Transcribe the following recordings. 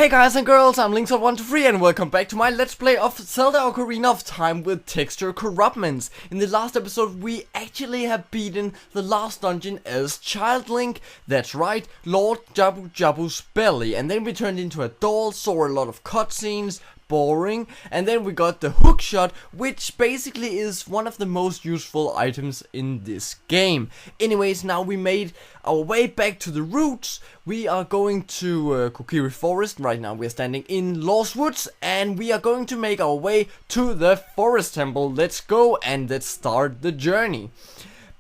Hey guys and girls, I'm Links123 and welcome back to my Let's Play of Zelda Ocarina of Time with texture corruptments. In the last episode we actually have beaten the last dungeon as Child Link, that's right, Lord Jabu Jabu's belly, and then we turned into a doll, saw a lot of cutscenes, boring, and then we got the hook shot, which basically is one of the most useful items in this game. Anyways, now we made our way back to the roots. We are going to Kokiri forest. Right now we are standing in Lost Woods and we are going to make our way to the forest temple. Let's go and let's start the journey.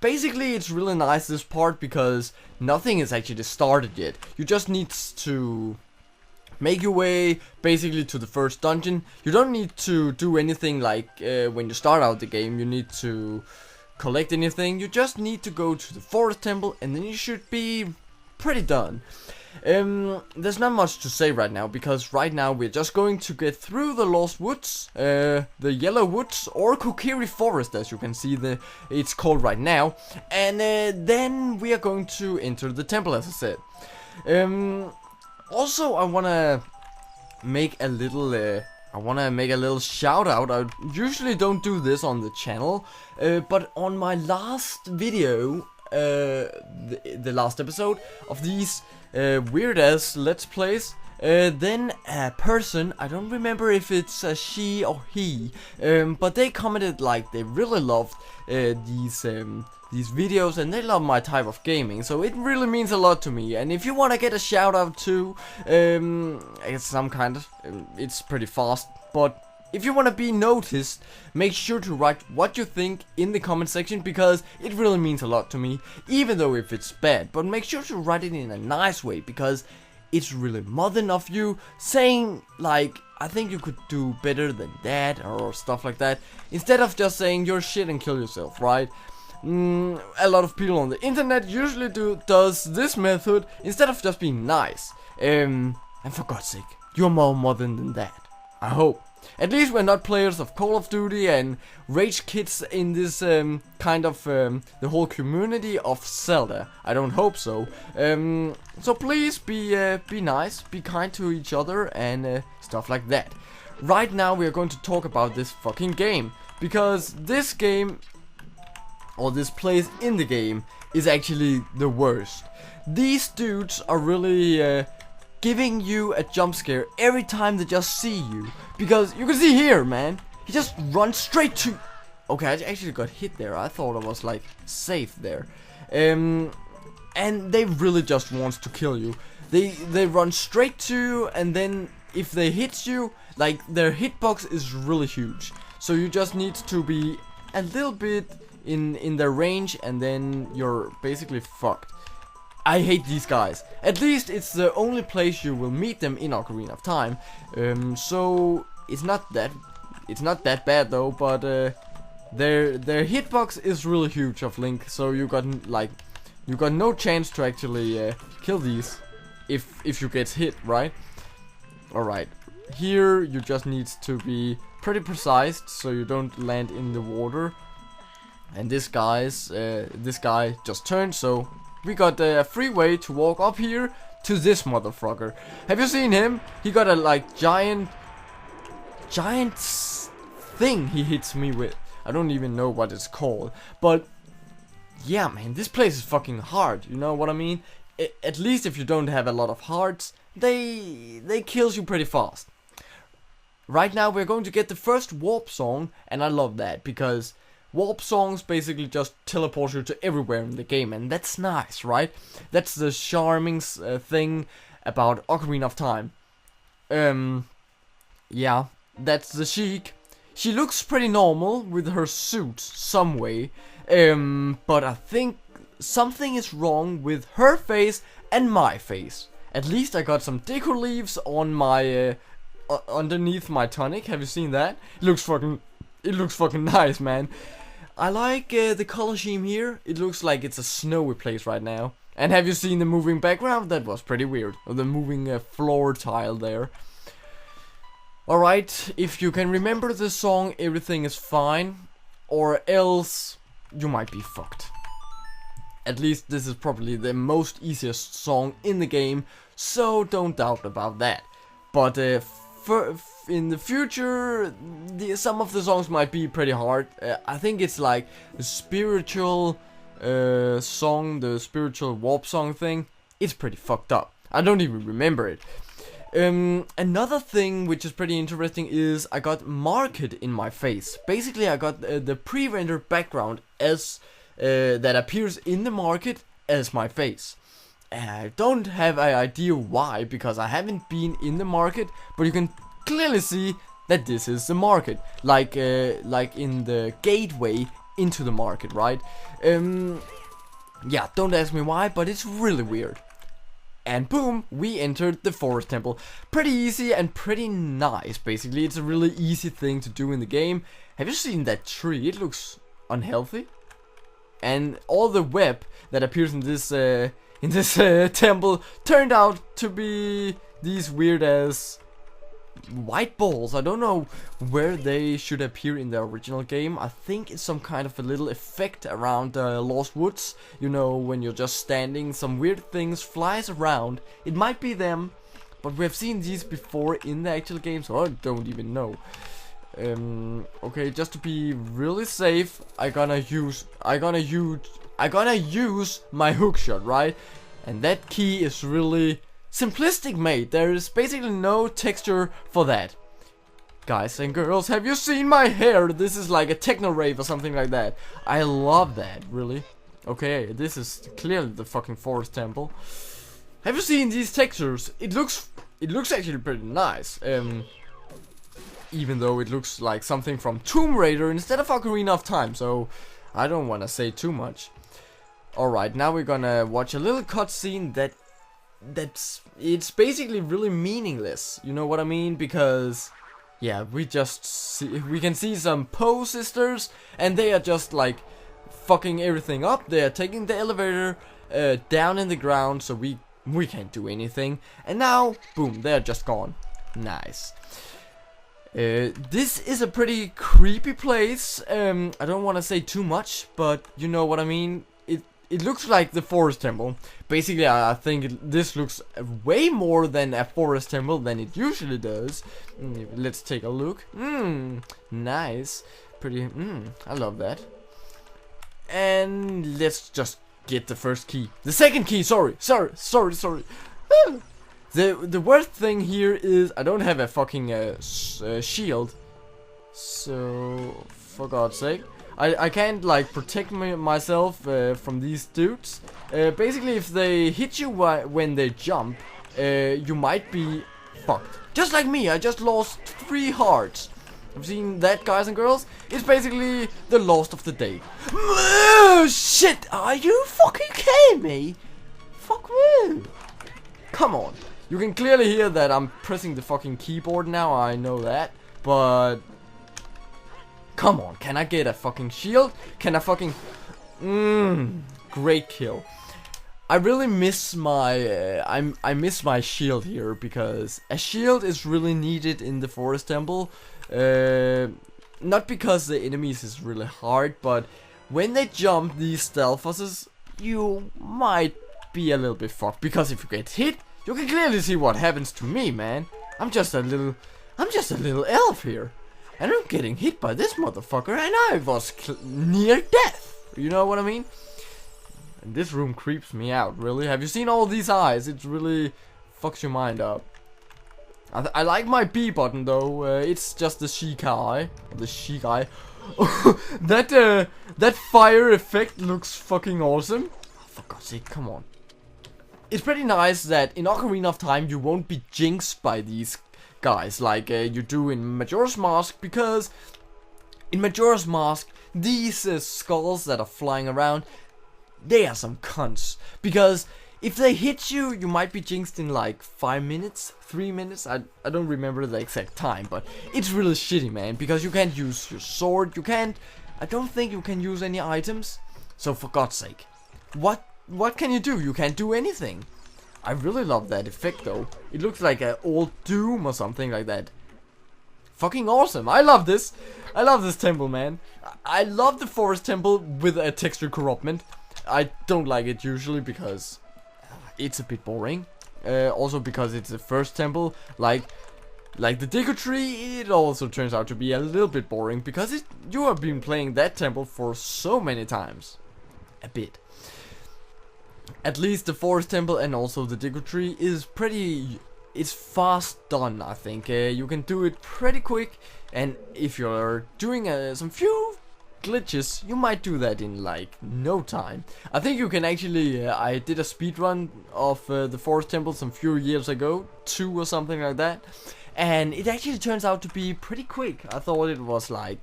Basically it's really nice this part because nothing is actually started yet. You just need to make your way basically to the first dungeon. You don't need to do anything like when you start out the game. You need to collect anything. You just need to go to the forest temple and then you should be pretty done. There's not much to say right now because right now we're just going to get through the Lost Woods, the Yellow Woods, or Kokiri Forest as you can see it's called right now, and then we are going to enter the temple as I said. Also, I wanna make a little shout out. I usually don't do this on the channel, but on my last video, the last episode of these weird ass Let's Plays, then a person, I don't remember if it's a she or he, but they commented like they really loved these videos and they love my type of gaming, so it really means a lot to me. And if you want to get a shout out too, it's some kind of, it's pretty fast, but if you want to be noticed, make sure to write what you think in the comment section because it really means a lot to me, even though if it's bad. But make sure to write it in a nice way because it's really modern of you saying like, I think you could do better than that or stuff like that, instead of just saying you're shit and kill yourself, right? A lot of people on the internet usually does this method instead of just being nice. And for God's sake, you're more modern than that, I hope. At least we're not players of Call of Duty and rage kids in this kind of the whole community of Zelda. I don't hope so. So please be nice, be kind to each other and stuff like that. Right now we are going to talk about this fucking game because this game, or this place in the game, is actually the worst. These dudes are really giving you a jump scare every time they just see you. Because you can see here, man, he just runs straight to... Okay, I actually got hit there. I thought I was like safe there. And they really just wants to kill you. They run straight to you, and then if they hit you, like their hitbox is really huge. So you just need to be a little bit in their range and then you're basically fucked. I hate these guys. At least it's the only place you will meet them in Ocarina of Time. So it's not that bad though, but their hitbox is really huge of Link, so you got no chance to actually kill these if you get hit, right? Alright. Here you just need to be pretty precise so you don't land in the water. And this guy just turned, so we got a free way to walk up here to this motherfucker. Have you seen him? He got a like giant thing he hits me with. I don't even know what it's called, but yeah, man, this place is fucking hard. You know what I mean? At least if you don't have a lot of hearts, they kills you pretty fast. Right now we're going to get the first warp song, and I love that because warp songs basically just teleport you to everywhere in the game, and that's nice, right? That's the charming thing about Ocarina of Time. Yeah, that's the Sheik. She looks pretty normal with her suit some way, but I think something is wrong with her face and my face. At least I got some Deku leaves on my underneath my tunic. Have you seen that? It looks fucking nice, man. I like the color scheme here. It looks like it's a snowy place right now. And have you seen the moving background? That was pretty weird. Or the moving floor tile there. Alright, if you can remember the song, everything is fine. Or else, you might be fucked. At least this is probably the most easiest song in the game, so don't doubt about that. But in the future, some of the songs might be pretty hard. I think it's like the spiritual song, the spiritual warp song thing. It's pretty fucked up. I don't even remember it. Another thing which is pretty interesting is I got marked in my face. Basically, I got the pre-rendered background as that appears in the market as my face. I don't have an idea why, because I haven't been in the market, but you can clearly see that this is the market, like in the gateway into the market, right? Yeah, don't ask me why, but it's really weird. And boom, we entered the forest temple. Pretty easy and pretty nice, basically. It's a really easy thing to do in the game. Have you seen that tree? It looks unhealthy. And all the web that appears in this temple turned out to be these weird ass white balls. I don't know where they should appear in the original game. I think it's some kind of a little effect around Lost Woods. You know, when you're just standing, some weird things flies around. It might be them, but we have seen these before in the actual game, so I don't even know. Okay, just to be really safe, I gonna use my hookshot, right? And that key is really simplistic, mate. There is basically no texture for that. Guys and girls, have you seen my hair? This is like a techno rave or something like that. I love that, really. Okay, this is clearly the fucking forest temple. Have you seen these textures? It looks actually pretty nice. Even though it looks like something from Tomb Raider instead of Ocarina of Time, so I don't want to say too much. Alright, now we're gonna watch a little cutscene it's basically really meaningless. You know what I mean? Because yeah, we can see some Poe Sisters, and they are just like fucking everything up. They are taking the elevator down in the ground, so we can't do anything. And now, boom, they are just gone. Nice. This is a pretty creepy place. I don't want to say too much, but you know what I mean. It looks like the forest temple. Basically, I think this looks way more than a forest temple than it usually does. Let's take a look. Nice. Pretty, I love that. And let's just get the first key. The second key, sorry. The worst thing here is I don't have a fucking shield. So, for God's sake. I can't like protect myself from these dudes. Basically, if they hit you when they jump, you might be fucked. Just like me, I just lost 3 hearts. I've seen that, guys and girls. It's basically the lost of the day. Shit, are you fucking kidding me? Fuck me. Come on. You can clearly hear that I'm pressing the fucking keyboard now, I know that. But come on, can I get a fucking shield? Can I fucking... great kill. I really miss my... I miss my shield here, because a shield is really needed in the forest temple. Not because the enemies is really hard, but when they jump these stealthers, you might be a little bit fucked. Because if you get hit, you can clearly see what happens to me, man. I'm just a little elf here. And I'm getting hit by this motherfucker, and I was near death. You know what I mean? And this room creeps me out, really. Have you seen all these eyes? It really fucks your mind up. I like my B button, though. It's just the chic eye. The chic eye. That fire effect looks fucking awesome. For God's sake, come on. It's pretty nice that in Ocarina of Time you won't be jinxed by these guys like you do in Majora's Mask, because in Majora's Mask these skulls that are flying around, they are some cunts, because if they hit you, you might be jinxed in like 5 minutes, 3 minutes, I don't remember the exact time, but it's really shitty, man, because you can't use your sword, I don't think you can use any items, so for God's sake, what can you do? You can't do anything. I really love that effect, though. It looks like an old Doom or something like that. Fucking awesome. I love this. I love this temple, man. I love the forest temple with a texture corruptment. I don't like it usually because it's a bit boring. Also because it's the first temple, like the Deku tree, it also turns out to be a little bit boring because you have been playing that temple for so many times. A bit. At least the forest temple and also the Deku tree is it's fast done, I think. You can do it pretty quick, and if you're doing some few glitches, you might do that in like no time. I think you can actually, I did a speed run of the forest temple some few years ago, 2 or something like that. And it actually turns out to be pretty quick. I thought it was like,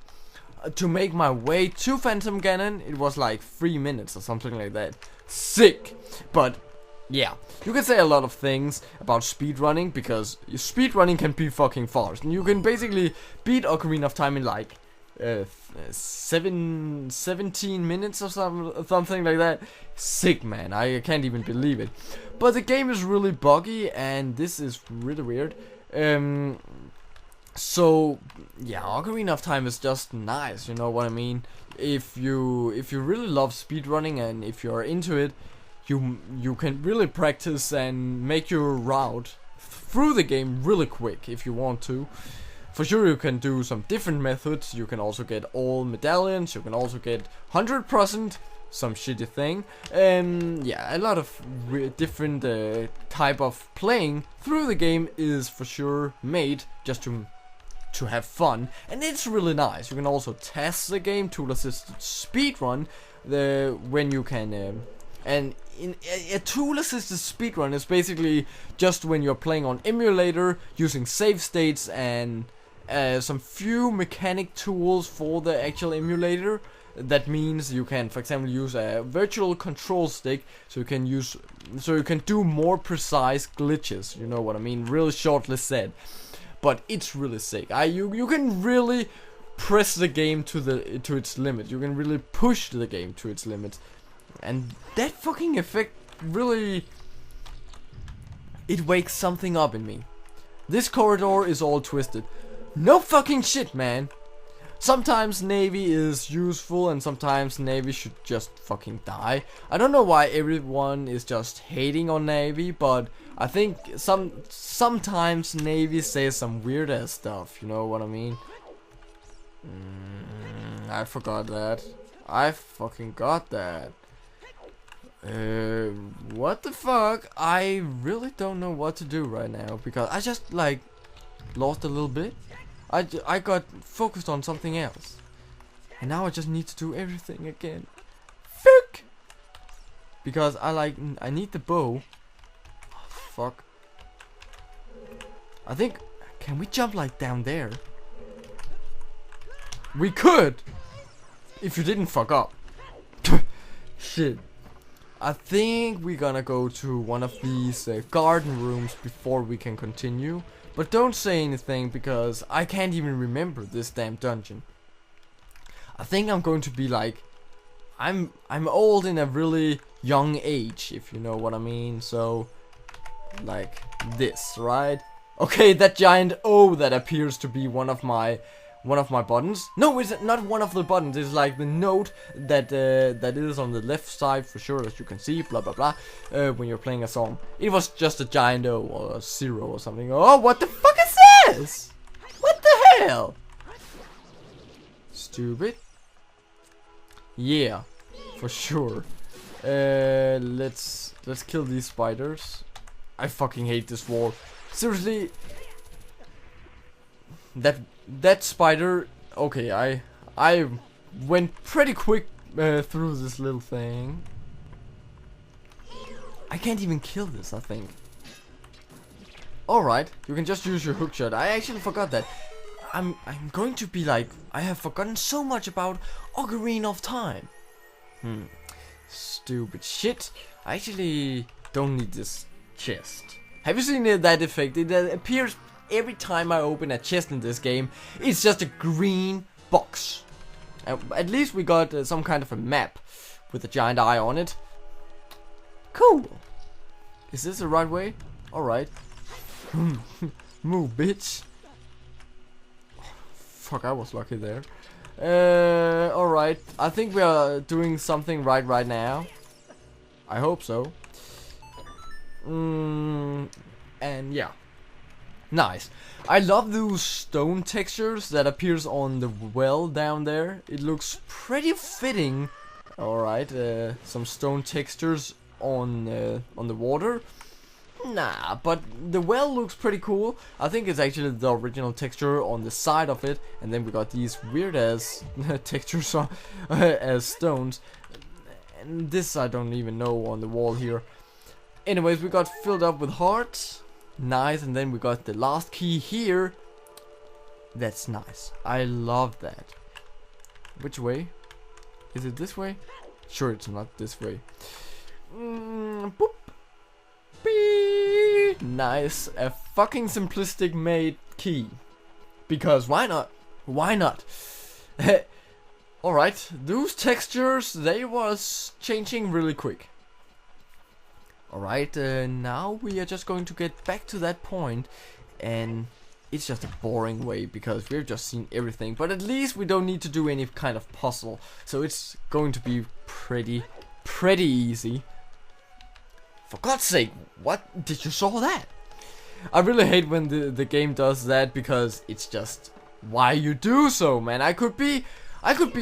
to make my way to Phantom Ganon, it was like 3 minutes or something like that. Sick! But, yeah. You can say a lot of things about speedrunning, because speedrunning can be fucking fast. And you can basically beat Ocarina of Time in like 17 minutes or something like that. Sick, man. I can't even believe it. But the game is really buggy, and this is really weird. So yeah, Ocarina of Time is just nice, you know what I mean? If you really love speedrunning and if you're into it, you can really practice and make your route through the game really quick if you want to. For sure, you can do some different methods. You can also get all medallions. You can also get 100%, some shitty thing. Yeah, a lot of different type of playing through the game is for sure made just to have fun, and it's really nice. You can also test the game, tool-assisted speedrun, when you can, and in a tool-assisted speedrun is basically just when you're playing on emulator using save states and some few mechanic tools for the actual emulator. That means you can, for example, use a virtual control stick, so you can do more precise glitches. You know what I mean? Really shortly said. But it's really sick. You can really press the game to its limit. You can really push the game to its limit, and that fucking effect really, it wakes something up in me. This corridor is all twisted. No fucking shit, man. Sometimes Navy is useful and sometimes Navy should just fucking die. I don't know why everyone is just hating on Navy, but I think sometimes Navy says some weird ass stuff, you know what I mean? I forgot that. I fucking got that. What the fuck? I really don't know what to do right now because I just like lost a little bit. I got focused on something else, and now I just need to do everything again. Fuck! Because I need the bow. Oh, fuck. I think, can we jump like down there? We could, if you didn't fuck up. Shit. I think we're gonna go to one of these garden rooms before we can continue. But don't say anything because I can't even remember this damn dungeon. I think I'm going to be like, I'm old in a really young age, if you know what I mean. So like this, right? Okay, that giant O that appears to be one of my buttons. No, it's not one of the buttons. It's like the note that that is on the left side for sure, as you can see. Blah blah blah. When you're playing a song, it was just a giant O or a 0 or something. Oh, what the fuck is this? What the hell? Stupid. Yeah, for sure. Let's kill these spiders. I fucking hate this wall. Seriously. That spider, okay, I went pretty quick through this little thing. I can't even kill this, I think. Alright, you can just use your hookshot. I actually forgot that. I'm going to be like, I have forgotten so much about Ocarina of Time. Stupid shit. I actually don't need this chest. Have you seen that effect? It appears every time I open a chest in this game. It's just a green box. At least we got some kind of a map with a giant eye on it. Cool. Is this the right way? Alright. Move, bitch. Fuck, I was lucky there. Alright. I think we are doing something right now. I hope so. And yeah. Nice. I love those stone textures that appears on the well down there. It looks pretty fitting. Alright, some stone textures on the water. Nah, but the well looks pretty cool. I think it's actually the original texture on the side of it. And then we got these weird ass textures as stones. And this I don't even know on the wall here. Anyways, we got filled up with hearts. Nice, and then we got the last key here. That's nice. I love that. Which way? Is it this way? Sure, it's not this way. Boop. Beep. Nice. A fucking simplistic made key. Because why not? Why not? Alright, those textures, they was changing really quick. Alright, now we are just going to get back to that point, and it's just a boring way because we've just seen everything, but at least we don't need to do any kind of puzzle, so it's going to be pretty easy. For God's sake, what? Did you saw that? I really hate when the game does that because it's just, why you do so, man? I could be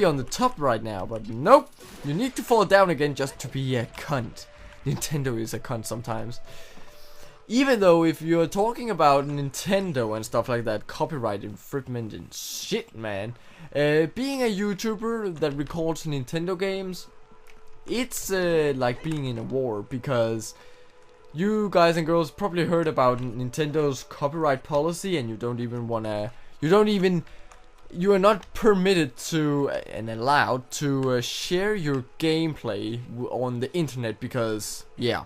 on the top right now, but nope, you need to fall down again just to be a cunt. Nintendo is a cunt sometimes. Even though if you're talking about Nintendo and stuff like that, copyright infringement and shit, man. Being a YouTuber that records Nintendo games, it's like being in a war, because you guys and girls probably heard about Nintendo's copyright policy, and you don't even wanna, you are not permitted to and allowed to share your gameplay on the internet because, yeah,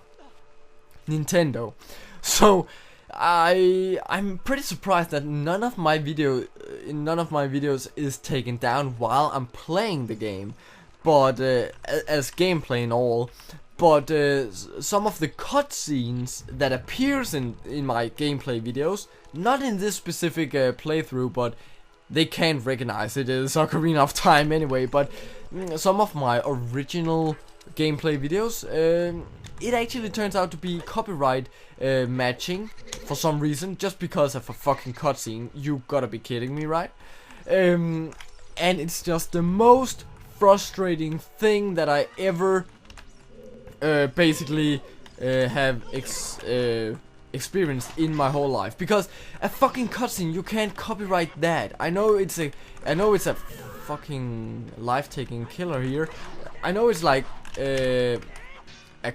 Nintendo. So I'm pretty surprised that none of my videos is taken down while I'm playing the game, but as gameplay and all. But some of the cutscenes that appears in my gameplay videos, not in this specific playthrough, but they can't recognize it as Ocarina of Time anyway, but some of my original gameplay videos, it actually turns out to be copyright matching for some reason, just because of a fucking cutscene. You gotta be kidding me, right? And it's just the most frustrating thing that I ever basically have experienced in my whole life, because a fucking cutscene, you can't copyright that. I know it's a fucking life-taking killer here. I know it's like a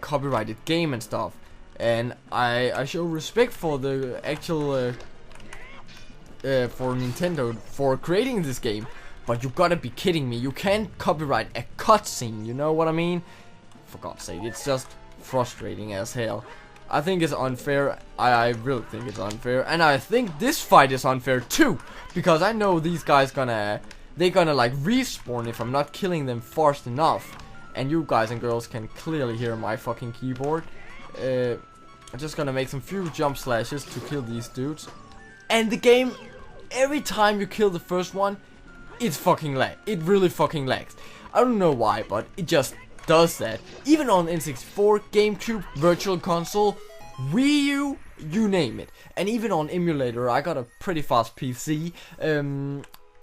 copyrighted game and stuff, and I show respect for the actual for Nintendo for creating this game, but you gotta be kidding me. You can't copyright a cutscene, you know what I mean? For God's sake, it's just frustrating as hell. I think it's unfair. I really think it's unfair, and I think this fight is unfair too, because I know these guys they're gonna like respawn if I'm not killing them fast enough. And you guys and girls can clearly hear my fucking keyboard. I'm just gonna make some few jump slashes to kill these dudes, and the game, every time you kill the first one, it's fucking lag. It really fucking lags. I don't know why, but it just does that. Even on N64, GameCube, Virtual Console, Wii U, you name it. And even on emulator, I got a pretty fast PC.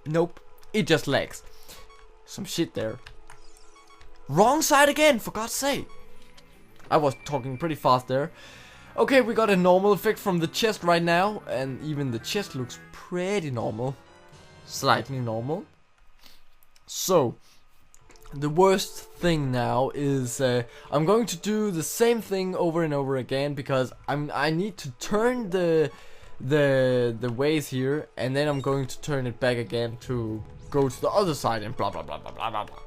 Nope, it just lags. Some shit there. Wrong side again, for God's sake. I was talking pretty fast there. Okay, we got a normal effect from the chest right now, and even the chest looks pretty normal. Slightly normal. So, the worst thing now is I'm going to do the same thing over and over again, because I need to turn the ways here, and then I'm going to turn it back again to go to the other side and blah blah blah blah blah blah blah.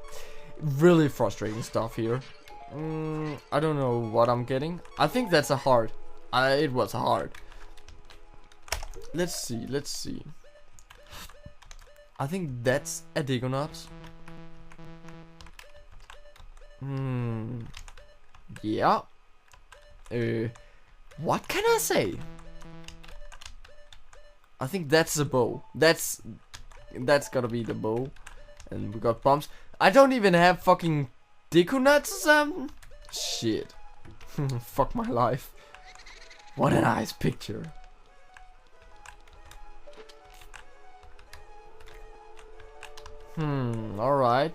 Really frustrating stuff here. I don't know what I'm getting. I think that's a heart. It was a heart. Let's see. I think that's a Digonauts. Yeah. What can I say? I think that's a bow. That's gotta be the bow. And we got bombs. I don't even have fucking Deku nuts. Shit. Fuck my life. What a nice picture. Alright.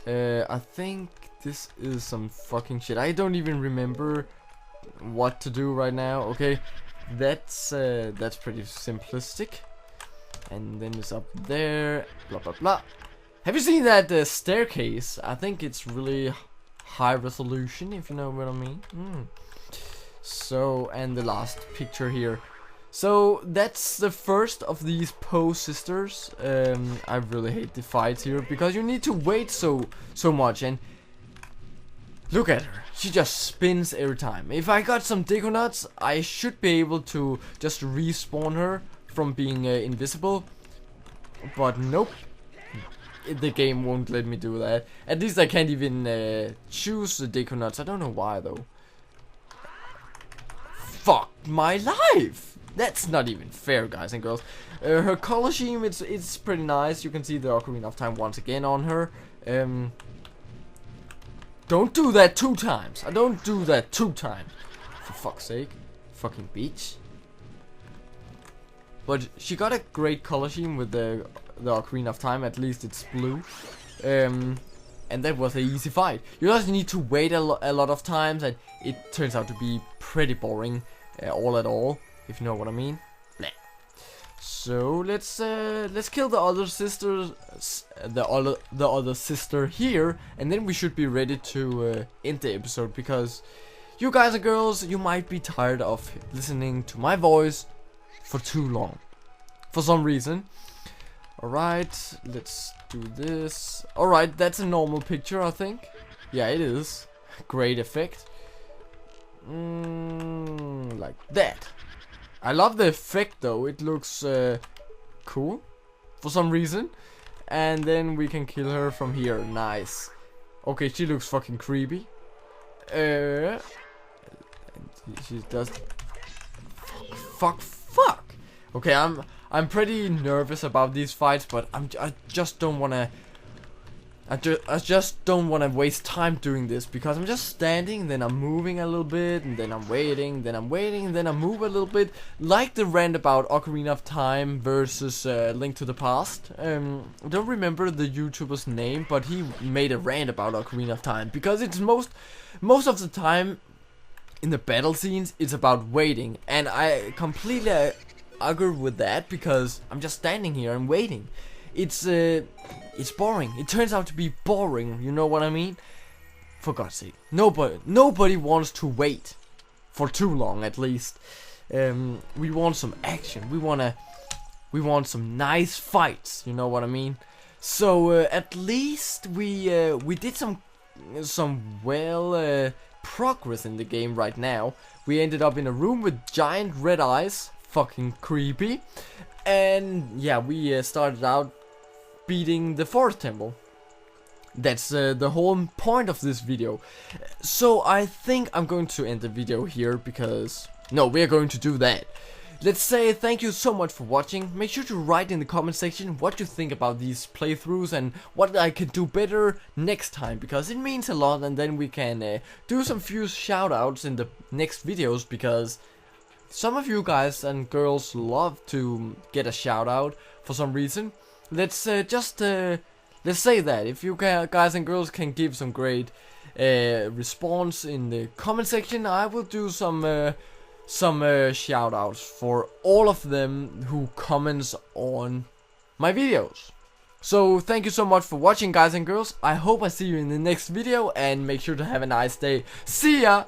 I think this is some fucking shit. I don't even remember what to do right now. Okay, that's pretty simplistic. And then it's up there, blah blah blah. Have you seen that staircase? I think it's really high resolution, if you know what I mean. So, and the last picture here. So that's the first of these Poe Sisters. I really hate the fights here because you need to wait so much, and look at her. She just spins every time. If I got some Deku nuts, I should be able to just respawn her from being invisible. But nope. The game won't let me do that. At least I can't even choose the Deku nuts. I don't know why though. Fuck my life! That's not even fair, guys and girls. Her color scheme, it's pretty nice. You can see the Ocarina of Time once again on her. Don't do that 2 times. I don't do that 2 times. For fuck's sake. Fucking bitch. But she got a great color scheme with the Ocarina of Time. At least it's blue. And that was an easy fight. You just need to wait a lot of times, and it turns out to be pretty boring, all at all, if you know what I mean. Bleh. So let's kill the other sisters, the other sister here, and then we should be ready to end the episode, because you guys and girls, you might be tired of listening to my voice for too long, for some reason. Alright, let's do this. Alright, that's a normal picture, I think. Yeah, it is. Great effect. Like that. I love the effect though, it looks cool for some reason. And then we can kill her from here, nice. Okay, she looks fucking creepy. And she does... Fuck. Okay, I'm pretty nervous about these fights, but I just don't wanna. I just don't wanna waste time doing this, because I'm just standing, then I'm moving a little bit, and then I'm waiting, then I'm waiting, and then I move a little bit, like the rant about Ocarina of Time versus Link to the Past. I don't remember the YouTuber's name, but he made a rant about Ocarina of Time, because it's most of the time in the battle scenes it's about waiting, and I completely agree with that, because I'm just standing here and waiting. It's boring. It turns out to be boring, you know what I mean? For God's sake. Nobody wants to wait for too long, at least. We want some action. We want some nice fights, you know what I mean? So at least we did some progress in the game right now. We ended up in a room with giant red eyes. Fucking creepy. And yeah, we started out beating the fourth temple. That's the whole point of this video. So I think I'm going to end the video here, because no, we're going to do that. Let's say thank you so much for watching. Make sure to write in the comment section what you think about these playthroughs and what I can do better next time, because it means a lot, and then we can do some few shoutouts in the next videos, because some of you guys and girls love to get a shout out for some reason. Let's say that if you guys and girls can give some great response in the comment section, I will do some shout outs for all of them who comments on my videos. So thank you so much for watching, guys and girls. I hope I see you in the next video, and make sure to have a nice day. See ya!